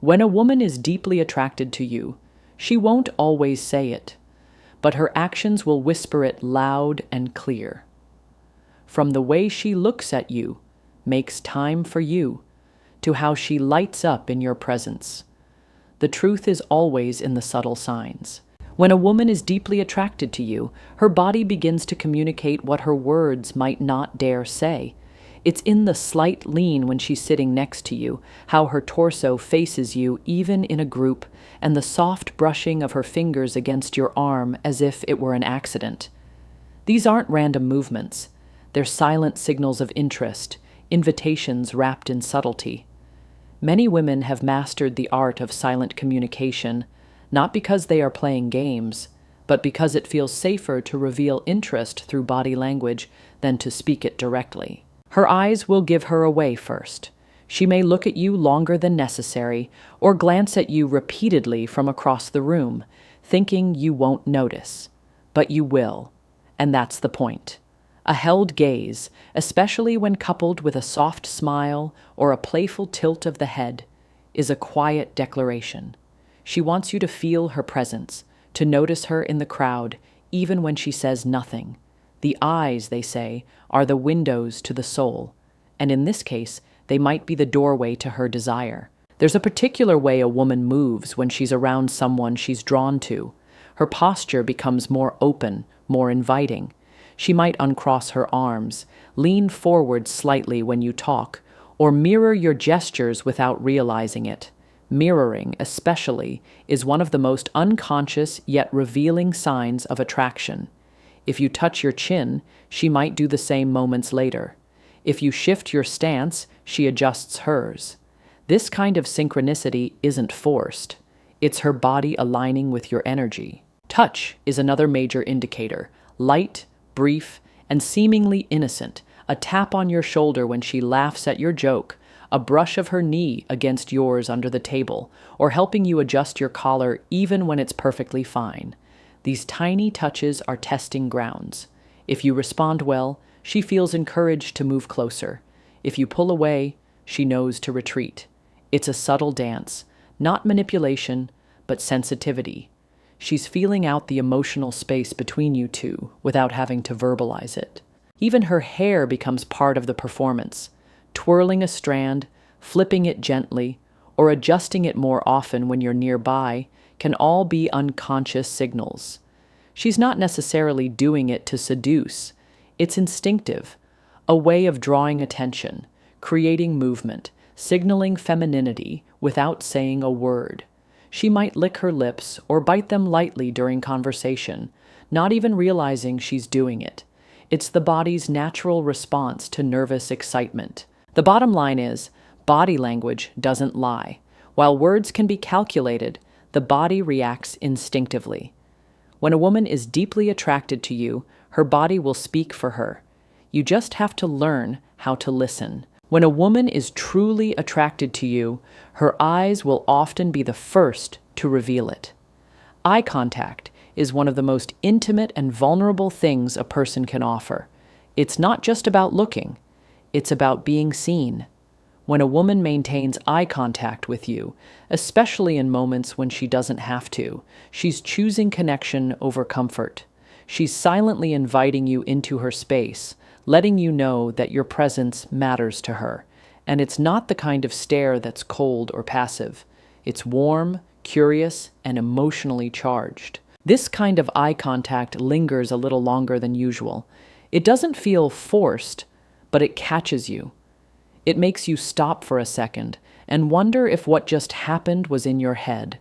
When a woman is deeply attracted to you, she won't always say it, but her actions will whisper it loud and clear. From the way she looks at you, makes time for you, to how she lights up in your presence. The truth is always in the subtle signs. When a woman is deeply attracted to you, her body begins to communicate what her words might not dare say. It's in the slight lean when she's sitting next to you, how her torso faces you even in a group, and the soft brushing of her fingers against your arm as if it were an accident. These aren't random movements. They're silent signals of interest, invitations wrapped in subtlety. Many women have mastered the art of silent communication, not because they are playing games, but because it feels safer to reveal interest through body language than to speak it directly. Her eyes will give her away first. She may look at you longer than necessary, or glance at you repeatedly from across the room, thinking you won't notice. But you will, and that's the point. A held gaze, especially when coupled with a soft smile or a playful tilt of the head, is a quiet declaration. She wants you to feel her presence, to notice her in the crowd, even when she says nothing. The eyes, they say, are the windows to the soul, and in this case, they might be the doorway to her desire. There's a particular way a woman moves when she's around someone she's drawn to. Her posture becomes more open, more inviting. She might uncross her arms, lean forward slightly when you talk, or mirror your gestures without realizing it. Mirroring, especially, is one of the most unconscious yet revealing signs of attraction. If you touch your chin, she might do the same moments later. If you shift your stance, she adjusts hers. This kind of synchronicity isn't forced. It's her body aligning with your energy. Touch is another major indicator. Light, brief, and seemingly innocent. A tap on your shoulder when she laughs at your joke, a brush of her knee against yours under the table, or helping you adjust your collar even when it's perfectly fine. These tiny touches are testing grounds. If you respond well, she feels encouraged to move closer. If you pull away, she knows to retreat. It's a subtle dance, not manipulation, but sensitivity. She's feeling out the emotional space between you two without having to verbalize it. Even her hair becomes part of the performance. Twirling a strand, flipping it gently, or adjusting it more often when you're nearby can all be unconscious signals. She's not necessarily doing it to seduce. It's instinctive, a way of drawing attention, creating movement, signaling femininity without saying a word. She might lick her lips or bite them lightly during conversation, not even realizing she's doing it. It's the body's natural response to nervous excitement. The bottom line is, body language doesn't lie. While words can be calculated, the body reacts instinctively. When a woman is deeply attracted to you, her body will speak for her. You just have to learn how to listen. When a woman is truly attracted to you, her eyes will often be the first to reveal it. Eye contact is one of the most intimate and vulnerable things a person can offer. It's not just about looking, it's about being seen. When a woman maintains eye contact with you, especially in moments when she doesn't have to, she's choosing connection over comfort. She's silently inviting you into her space, letting you know that your presence matters to her. And it's not the kind of stare that's cold or passive. It's warm, curious, and emotionally charged. This kind of eye contact lingers a little longer than usual. It doesn't feel forced, but it catches you. It makes you stop for a second and wonder if what just happened was in your head.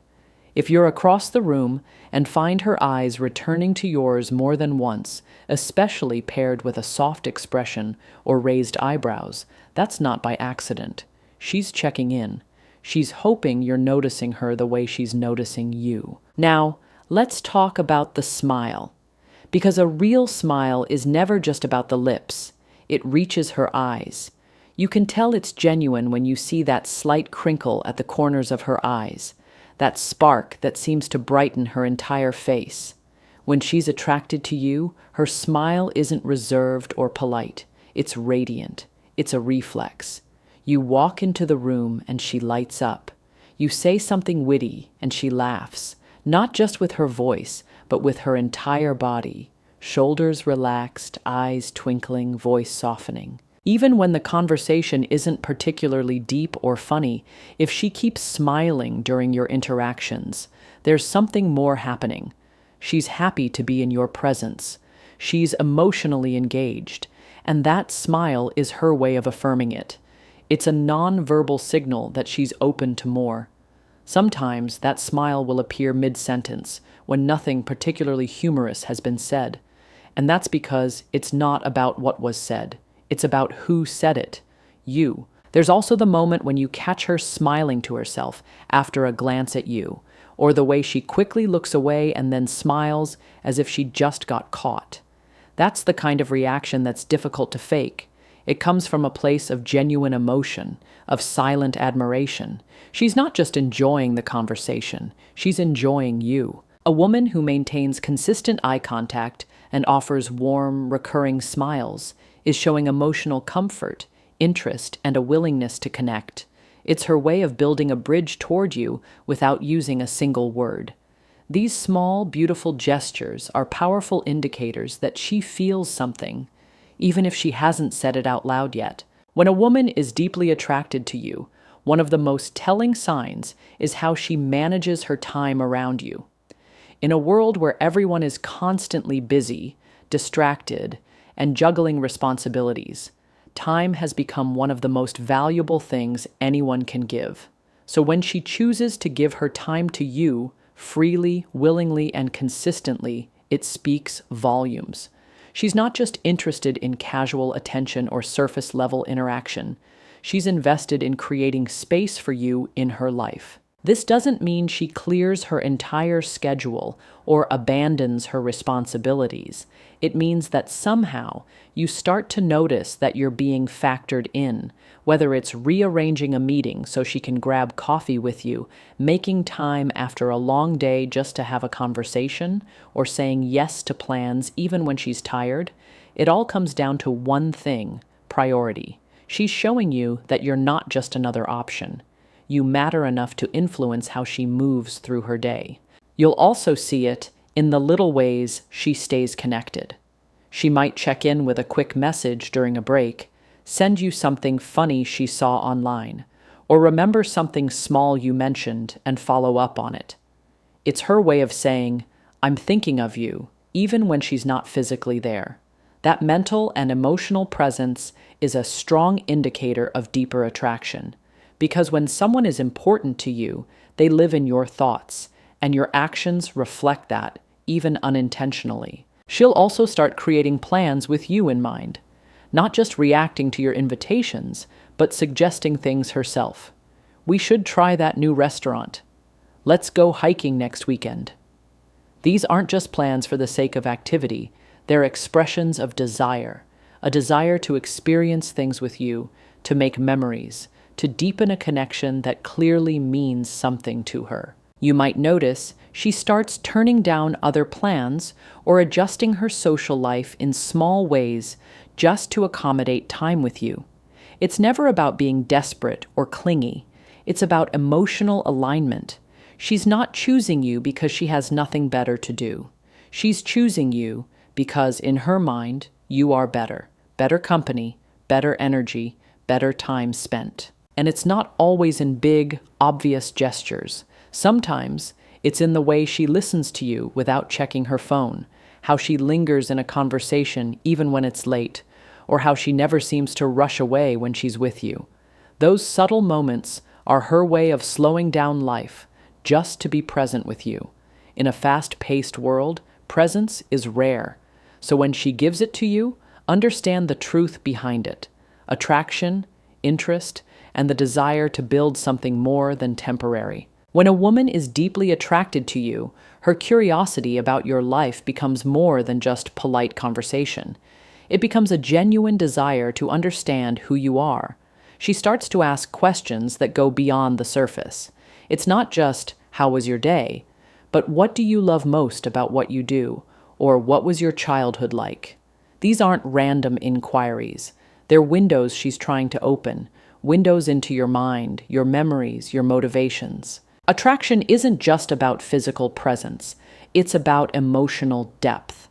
If you're across the room and find her eyes returning to yours more than once, especially paired with a soft expression or raised eyebrows, that's not by accident. She's checking in. She's hoping you're noticing her the way she's noticing you. Now, let's talk about the smile. Because a real smile is never just about the lips. It reaches her eyes. You can tell it's genuine when you see that slight crinkle at the corners of her eyes, that spark that seems to brighten her entire face. When she's attracted to you, her smile isn't reserved or polite. It's radiant. It's a reflex. You walk into the room and she lights up. You say something witty and she laughs, not just with her voice, but with her entire body. Shoulders relaxed, eyes twinkling, voice softening. Even when the conversation isn't particularly deep or funny, if she keeps smiling during your interactions, there's something more happening. She's happy to be in your presence. She's emotionally engaged, and that smile is her way of affirming it. It's a non-verbal signal that she's open to more. Sometimes that smile will appear mid-sentence when nothing particularly humorous has been said, and that's because it's not about what was said. It's about who said it. You. There's also the moment when you catch her smiling to herself after a glance at you, or the way she quickly looks away and then smiles as if she just got caught. That's the kind of reaction that's difficult to fake. It comes from a place of genuine emotion, of silent admiration. She's not just enjoying the conversation, she's enjoying you. A woman who maintains consistent eye contact and offers warm, recurring smiles is showing emotional comfort, interest, and a willingness to connect. It's her way of building a bridge toward you without using a single word. These small, beautiful gestures are powerful indicators that she feels something, even if she hasn't said it out loud yet. When a woman is deeply attracted to you, one of the most telling signs is how she manages her time around you. In a world where everyone is constantly busy, distracted, and juggling responsibilities, time has become one of the most valuable things anyone can give. So when she chooses to give her time to you, freely, willingly, and consistently, it speaks volumes. She's not just interested in casual attention or surface-level interaction. She's invested in creating space for you in her life. This doesn't mean she clears her entire schedule or abandons her responsibilities. It means that somehow you start to notice that you're being factored in, whether it's rearranging a meeting so she can grab coffee with you, making time after a long day just to have a conversation, or saying yes to plans even when she's tired. It all comes down to one thing: priority. She's showing you that you're not just another option. You matter enough to influence how she moves through her day. You'll also see it in the little ways she stays connected. She might check in with a quick message during a break, send you something funny she saw online, or remember something small you mentioned and follow up on it. It's her way of saying, "I'm thinking of you," even when she's not physically there. That mental and emotional presence is a strong indicator of deeper attraction. Because when someone is important to you, they live in your thoughts, and your actions reflect that, even unintentionally. She'll also start creating plans with you in mind, not just reacting to your invitations, but suggesting things herself. "We should try that new restaurant. Let's go hiking next weekend." These aren't just plans for the sake of activity, they're expressions of desire, a desire to experience things with you, to make memories, to deepen a connection that clearly means something to her. You might notice she starts turning down other plans or adjusting her social life in small ways just to accommodate time with you. It's never about being desperate or clingy. It's about emotional alignment. She's not choosing you because she has nothing better to do. She's choosing you because, in her mind, you are better. Better company, better energy, better time spent. And it's not always in big, obvious gestures. Sometimes it's in the way she listens to you without checking her phone, how she lingers in a conversation even when it's late, or how she never seems to rush away when she's with you. Those subtle moments are her way of slowing down life just to be present with you. In a fast-paced world, presence is rare. So when she gives it to you, understand the truth behind it: attraction, interest, and the desire to build something more than temporary. When a woman is deeply attracted to you, her curiosity about your life becomes more than just polite conversation. It becomes a genuine desire to understand who you are. She starts to ask questions that go beyond the surface. It's not just, "How was your day?" but "What do you love most about what you do?" or "What was your childhood like?" These aren't random inquiries. They're windows she's trying to open, windows into your mind, your memories, your motivations. Attraction isn't just about physical presence, it's about emotional depth.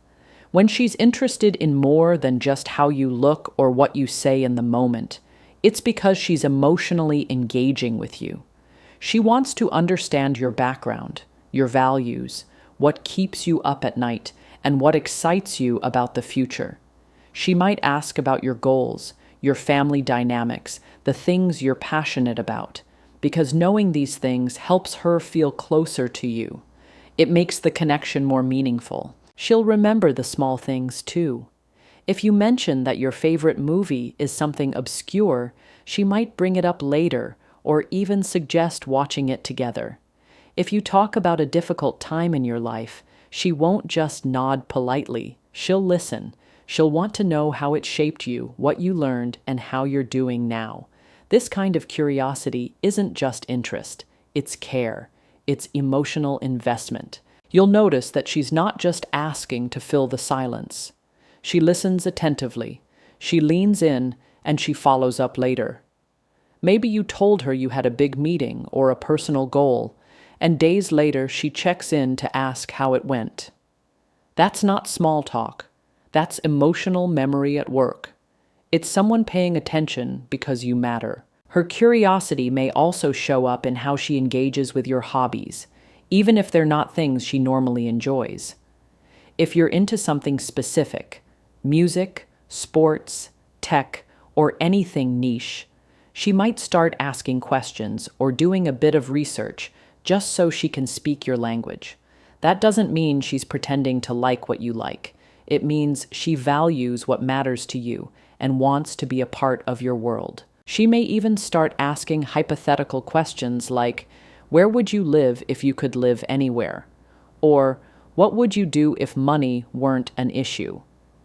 When she's interested in more than just how you look or what you say in the moment, it's because she's emotionally engaging with you. She wants to understand your background, your values, what keeps you up at night, and what excites you about the future. She might ask about your goals, your family dynamics, the things you're passionate about, because knowing these things helps her feel closer to you. It makes the connection more meaningful. She'll remember the small things too. If you mention that your favorite movie is something obscure, she might bring it up later or even suggest watching it together. If you talk about a difficult time in your life, she won't just nod politely. She'll listen. She'll want to know how it shaped you, what you learned, and how you're doing now. This kind of curiosity isn't just interest, it's care. It's emotional investment. You'll notice that she's not just asking to fill the silence. She listens attentively. She leans in, and she follows up later. Maybe you told her you had a big meeting or a personal goal, and days later she checks in to ask how it went. That's not small talk. That's emotional memory at work. It's someone paying attention because you matter. Her curiosity may also show up in how she engages with your hobbies, even if they're not things she normally enjoys. If you're into something specific, music, sports, tech, or anything niche, she might start asking questions or doing a bit of research just so she can speak your language. That doesn't mean she's pretending to like what you like. It means she values what matters to you and wants to be a part of your world. She may even start asking hypothetical questions like, where would you live if you could live anywhere? Or, what would you do if money weren't an issue?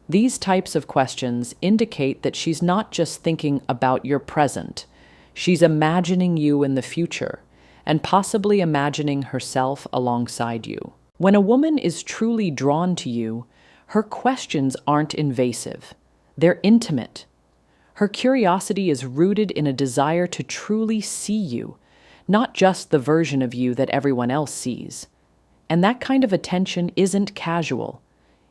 These types of questions indicate that she's not just thinking about your present. She's imagining you in the future, and possibly imagining herself alongside you. When a woman is truly drawn to you, her questions aren't invasive. They're intimate. Her curiosity is rooted in a desire to truly see you, not just the version of you that everyone else sees. And that kind of attention isn't casual.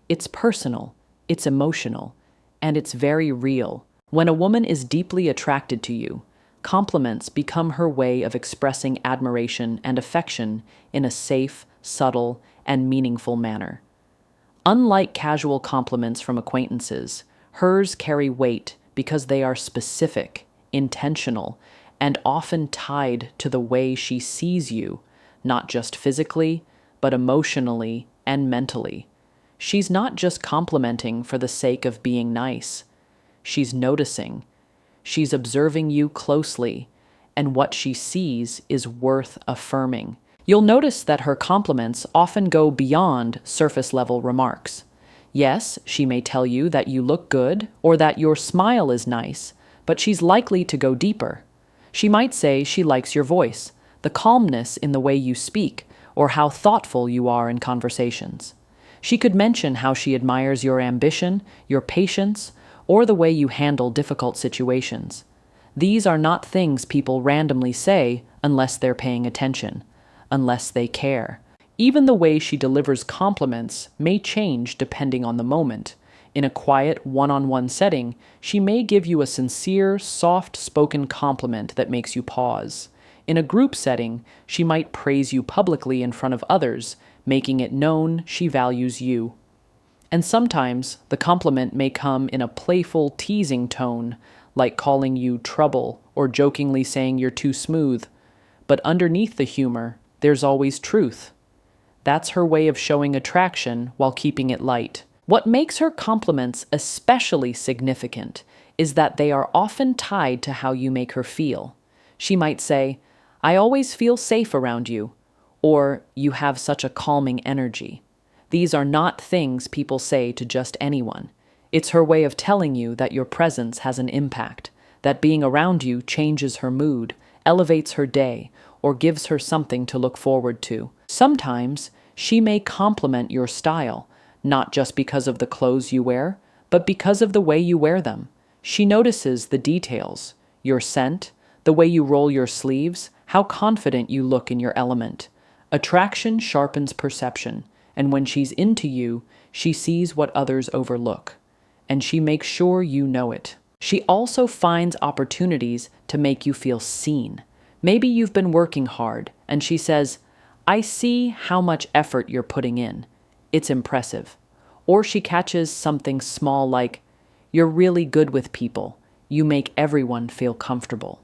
It's personal, it's emotional, and it's very real. When a woman is deeply attracted to you, compliments become her way of expressing admiration and affection in a safe, subtle, and meaningful manner. Unlike casual compliments from acquaintances, hers carry weight because they are specific, intentional, and often tied to the way she sees you, not just physically, but emotionally and mentally. She's not just complimenting for the sake of being nice. She's noticing. She's observing you closely, and what she sees is worth affirming. You'll notice that her compliments often go beyond surface-level remarks. Yes, she may tell you that you look good or that your smile is nice, but she's likely to go deeper. She might say she likes your voice, the calmness in the way you speak, or how thoughtful you are in conversations. She could mention how she admires your ambition, your patience, or the way you handle difficult situations. These are not things people randomly say unless they're paying attention, unless they care. Even the way she delivers compliments may change depending on the moment. In a quiet, one-on-one setting, she may give you a sincere, soft-spoken compliment that makes you pause. In a group setting, she might praise you publicly in front of others, making it known she values you. And sometimes, the compliment may come in a playful, teasing tone, like calling you trouble or jokingly saying you're too smooth. But underneath the humor, there's always truth. That's her way of showing attraction while keeping it light. What makes her compliments especially significant is that they are often tied to how you make her feel. She might say, "I always feel safe around you," or "You have such a calming energy." These are not things people say to just anyone. It's her way of telling you that your presence has an impact, that being around you changes her mood, elevates her day, or gives her something to look forward to. Sometimes, she may compliment your style, not just because of the clothes you wear, but because of the way you wear them. She notices the details, your scent, the way you roll your sleeves, how confident you look in your element. Attraction sharpens perception, and when she's into you, she sees what others overlook, and she makes sure you know it. She also finds opportunities to make you feel seen. Maybe you've been working hard, and she says, "I see how much effort you're putting in. It's impressive." Or she catches something small like, "You're really good with people. You make everyone feel comfortable."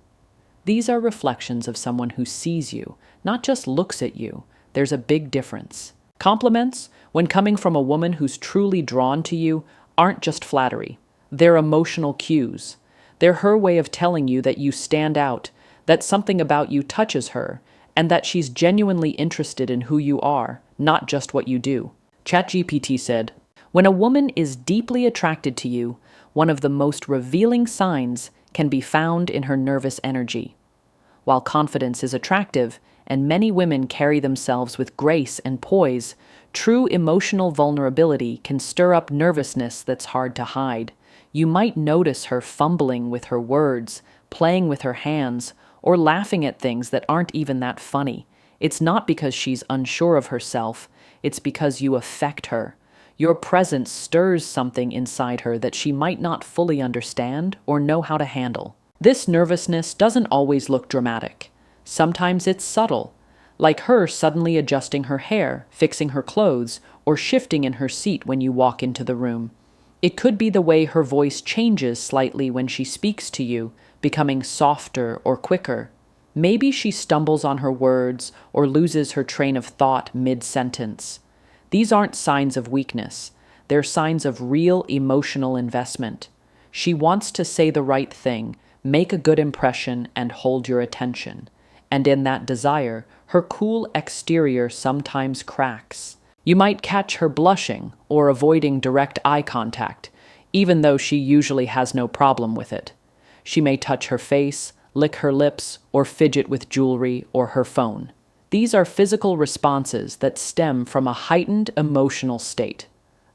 These are reflections of someone who sees you, not just looks at you. There's a big difference. Compliments, when coming from a woman who's truly drawn to you, aren't just flattery. They're emotional cues. They're her way of telling you that you stand out, that something about you touches her, and that she's genuinely interested in who you are, not just what you do. ChatGPT said, "When a woman is deeply attracted to you, one of the most revealing signs can be found in her nervous energy. While confidence is attractive, and many women carry themselves with grace and poise, true emotional vulnerability can stir up nervousness that's hard to hide. You might notice her fumbling with her words, playing with her hands, or laughing at things that aren't even that funny. It's not because she's unsure of herself, it's because you affect her. Your presence stirs something inside her that she might not fully understand or know how to handle. This nervousness doesn't always look dramatic. Sometimes it's subtle, like her suddenly adjusting her hair, fixing her clothes, or shifting in her seat when you walk into the room. It could be the way her voice changes slightly when she speaks to you, becoming softer or quicker. Maybe she stumbles on her words or loses her train of thought mid-sentence. These aren't signs of weakness. They're signs of real emotional investment. She wants to say the right thing, make a good impression, and hold your attention. And in that desire, her cool exterior sometimes cracks. You might catch her blushing or avoiding direct eye contact, even though she usually has no problem with it. She may touch her face, lick her lips, or fidget with jewelry or her phone. These are physical responses that stem from a heightened emotional state.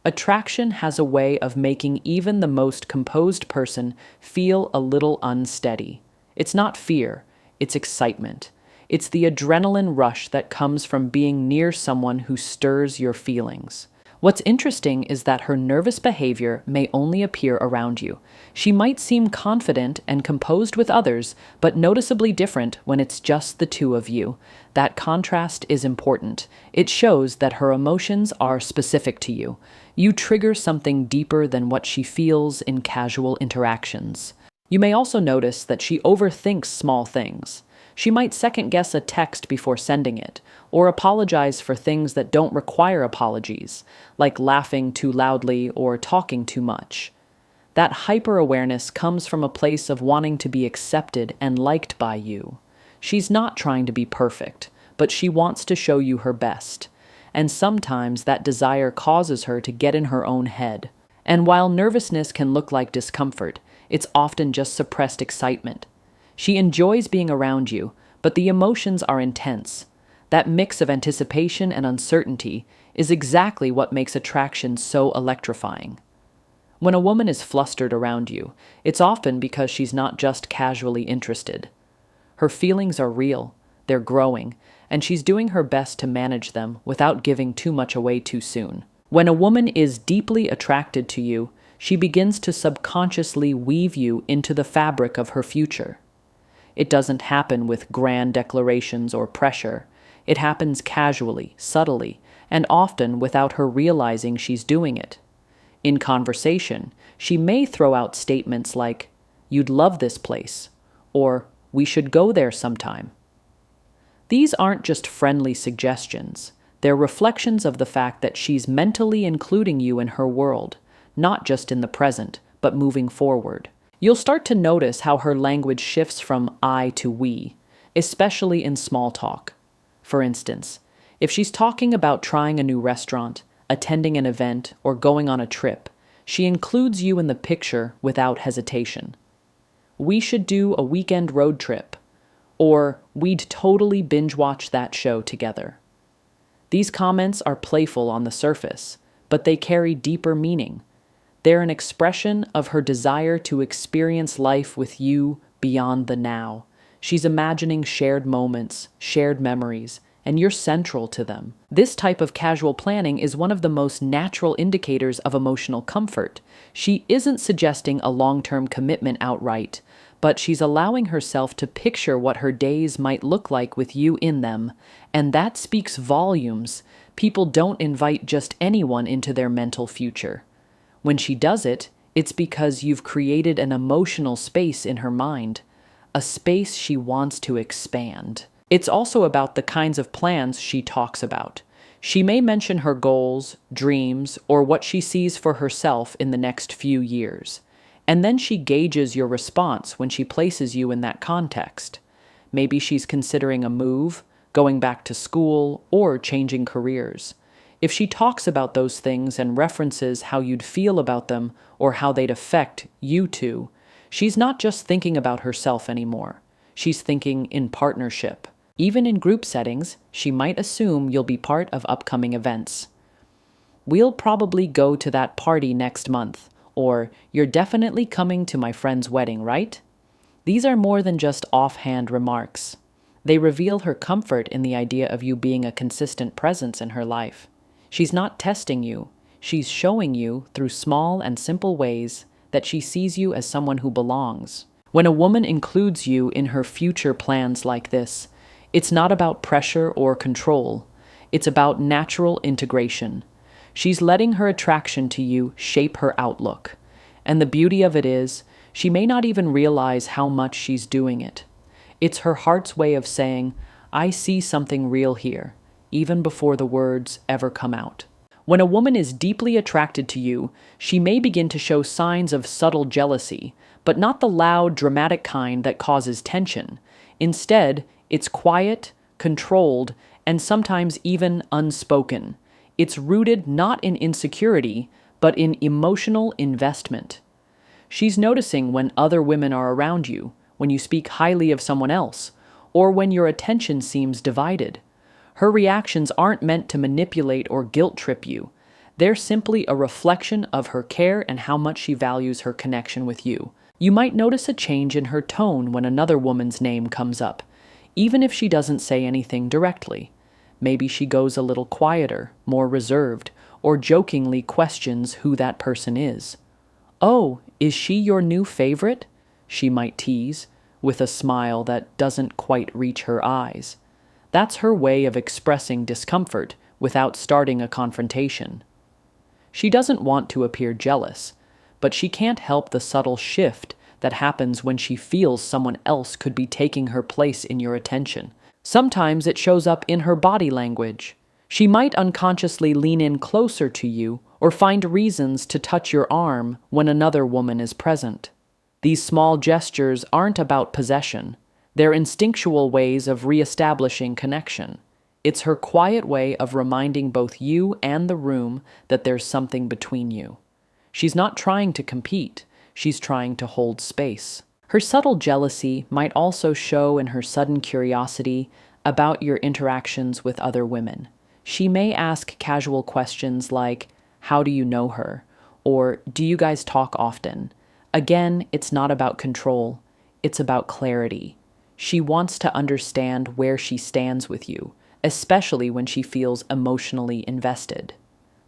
Attraction has a way of making even the most composed person feel a little unsteady. It's not fear, it's excitement. It's the adrenaline rush that comes from being near someone who stirs your feelings. What's interesting is that her nervous behavior may only appear around you. She might seem confident and composed with others, but noticeably different when it's just the two of you. That contrast is important. It shows that her emotions are specific to you. You trigger something deeper than what she feels in casual interactions. You may also notice that she overthinks small things. She might second-guess a text before sending it, or apologize for things that don't require apologies, like laughing too loudly or talking too much. That hyper-awareness comes from a place of wanting to be accepted and liked by you. She's not trying to be perfect, but she wants to show you her best. And sometimes that desire causes her to get in her own head. And while nervousness can look like discomfort, it's often just suppressed excitement. She enjoys being around you, but the emotions are intense. That mix of anticipation and uncertainty is exactly what makes attraction so electrifying. When a woman is flustered around you, it's often because she's not just casually interested. Her feelings are real, they're growing, and she's doing her best to manage them without giving too much away too soon. When a woman is deeply attracted to you, she begins to subconsciously weave you into the fabric of her future. It doesn't happen with grand declarations or pressure. It happens casually, subtly, and often without her realizing she's doing it. In conversation, she may throw out statements like, "You'd love this place," or "We should go there sometime." These aren't just friendly suggestions. They're reflections of the fact that she's mentally including you in her world, not just in the present, but moving forward. You'll start to notice how her language shifts from I to we, especially in small talk. For instance, if she's talking about trying a new restaurant, attending an event, or going on a trip, she includes you in the picture without hesitation. "We should do a weekend road trip," or "We'd totally binge-watch that show together." These comments are playful on the surface, but they carry deeper meaning. They're an expression of her desire to experience life with you beyond the now. She's imagining shared moments, shared memories, and you're central to them. This type of casual planning is one of the most natural indicators of emotional comfort. She isn't suggesting a long-term commitment outright, but she's allowing herself to picture what her days might look like with you in them, and that speaks volumes. People don't invite just anyone into their mental future. When she does it, it's because you've created an emotional space in her mind, a space she wants to expand. It's also about the kinds of plans she talks about. She may mention her goals, dreams, or what she sees for herself in the next few years. And then she gauges your response when she places you in that context. Maybe she's considering a move, going back to school, or changing careers. If she talks about those things and references how you'd feel about them or how they'd affect you two, she's not just thinking about herself anymore. She's thinking in partnership. Even in group settings, she might assume you'll be part of upcoming events. "We'll probably go to that party next month," or "You're definitely coming to my friend's wedding, right?" These are more than just offhand remarks. They reveal her comfort in the idea of you being a consistent presence in her life. She's not testing you. She's showing you, through small and simple ways, that she sees you as someone who belongs. When a woman includes you in her future plans like this, it's not about pressure or control. It's about natural integration. She's letting her attraction to you shape her outlook. And the beauty of it is, she may not even realize how much she's doing it. It's her heart's way of saying, "I see something real here," even before the words ever come out. When a woman is deeply attracted to you, she may begin to show signs of subtle jealousy, but not the loud, dramatic kind that causes tension. Instead, it's quiet, controlled, and sometimes even unspoken. It's rooted not in insecurity, but in emotional investment. She's noticing when other women are around you, when you speak highly of someone else, or when your attention seems divided. Her reactions aren't meant to manipulate or guilt trip you. They're simply a reflection of her care and how much she values her connection with you. You might notice a change in her tone when another woman's name comes up, even if she doesn't say anything directly. Maybe she goes a little quieter, more reserved, or jokingly questions who that person is. "Oh, is she your new favorite?" she might tease, with a smile that doesn't quite reach her eyes. That's her way of expressing discomfort without starting a confrontation. She doesn't want to appear jealous, but she can't help the subtle shift that happens when she feels someone else could be taking her place in your attention. Sometimes it shows up in her body language. She might unconsciously lean in closer to you or find reasons to touch your arm when another woman is present. These small gestures aren't about possession. They're instinctual ways of reestablishing connection. It's her quiet way of reminding both you and the room that there's something between you. She's not trying to compete. She's trying to hold space. Her subtle jealousy might also show in her sudden curiosity about your interactions with other women. She may ask casual questions like, "How do you know her?" or "Do you guys talk often?" Again, it's not about control. It's about clarity. She wants to understand where she stands with you, especially when she feels emotionally invested.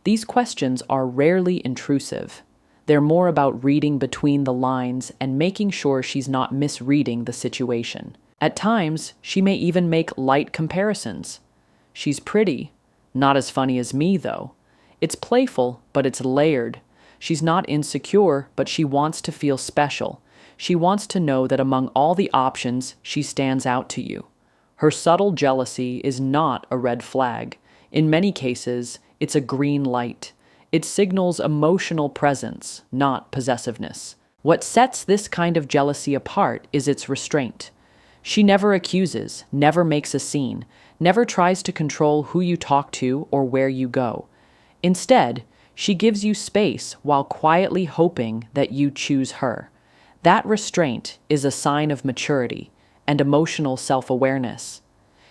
These questions are rarely intrusive. They're more about reading between the lines and making sure she's not misreading the situation. At times, she may even make light comparisons. "She's pretty. Not as funny as me, though." It's playful, but it's layered. She's not insecure, but she wants to feel special. She wants to know that among all the options, she stands out to you. Her subtle jealousy is not a red flag. In many cases, it's a green light. It signals emotional presence, not possessiveness. What sets this kind of jealousy apart is its restraint. She never accuses, never makes a scene, never tries to control who you talk to or where you go. Instead, she gives you space while quietly hoping that you choose her. That restraint is a sign of maturity and emotional self-awareness.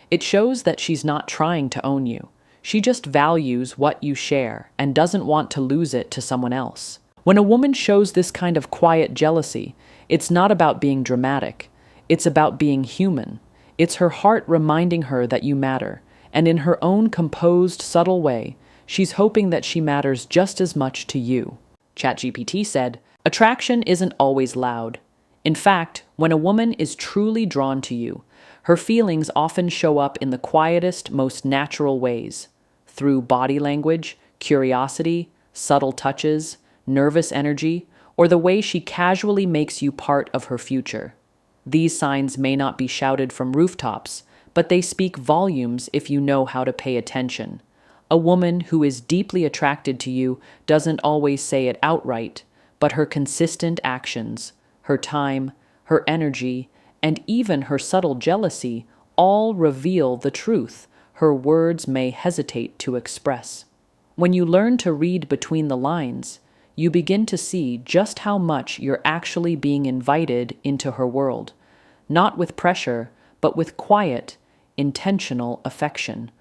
It shows that she's not trying to own you. She just values what you share and doesn't want to lose it to someone else. When a woman shows this kind of quiet jealousy, it's not about being dramatic. It's about being human. It's her heart reminding her that you matter, and in her own composed, subtle way, she's hoping that she matters just as much to you. ChatGPT said, "Attraction isn't always loud. In fact, when a woman is truly drawn to you, her feelings often show up in the quietest, most natural ways, through body language, curiosity, subtle touches, nervous energy, or the way she casually makes you part of her future. These signs may not be shouted from rooftops, but they speak volumes if you know how to pay attention. A woman who is deeply attracted to you doesn't always say it outright, but her consistent actions, her time, her energy, and even her subtle jealousy all reveal the truth her words may hesitate to express. When you learn to read between the lines, you begin to see just how much you're actually being invited into her world, not with pressure, but with quiet, intentional affection,